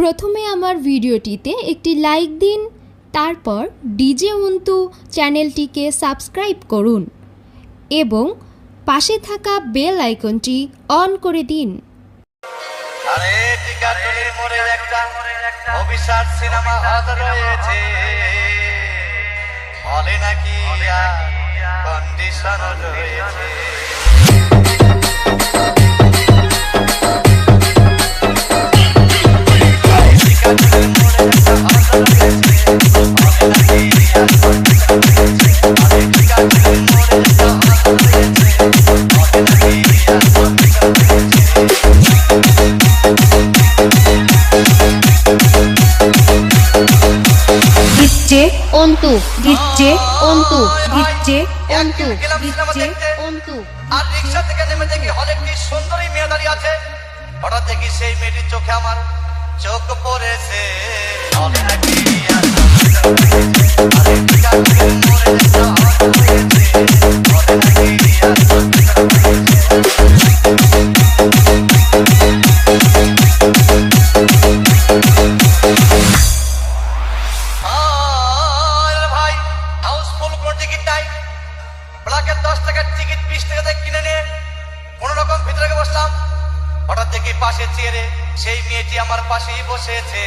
প্রথমে আমার ভিডিওটিতে একটি লাইক দিন, তারপর ডিজে অন্তু চ্যানেলটিকে সাবস্ক্রাইব করুন এবং পাশে থাকা বেল আইকনটি অন করে দিন। আরে টিকাটুলির মোড়ে একটা অভিশাপ সিনেমা হল রয়েছে, হলে নাকি কন্ডিশন রয়েছে। DJ Antu, DJ Antu, DJ Antu, DJ Antu. আর রিক্সা থেকে নেমে দেখি হলে একটি সুন্দরী মেয়ে দাঁড়িয়ে আছে। হঠাৎ দেখি সেই মেয়েটির চোখে আমার চোখ পড়েছে। হলে নাকি পাশে চেয়ারে সেই মেয়েটি আমার পাশেই বসেছে।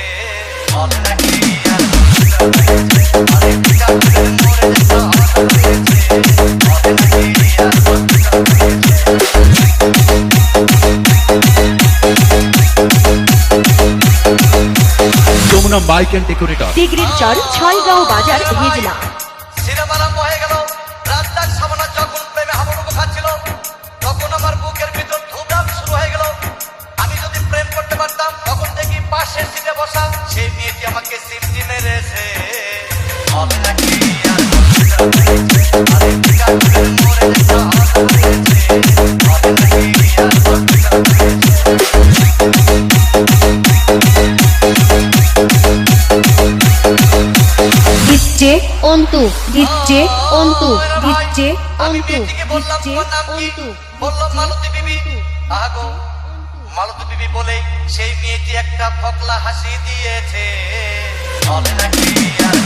যমুনা বাইক এন্ড ডেকোরেটর, ডিগ্রির চর, ছয়গাঁও বাজার, হিজলা। সিনেমা আরম্ভ হয়ে গেল। রাজদার সামনা যখন প্রেমে হাবুডুবু খাচ্ছিল, তখন আমার বুকের ভিতর ধুমধাম শুরু হয়ে গেল। আমি যদি প্রেম করতে পারতাম, তখন দেখি পাশের সিটে বসা সেই মেয়েটি আমাকে সিমটি মেরেছে। DJ Antu, DJ Antu, DJ আমি অন্তু, মেয়েটিকে বললাম, ডিজে তোমার নাম কি? অন্তু। বললো মালতী বিবি। আগো মালতী বিবি বলে সেই মেয়েটি একটা ফকলা হাসি দিয়েছে। বলে নাকি আর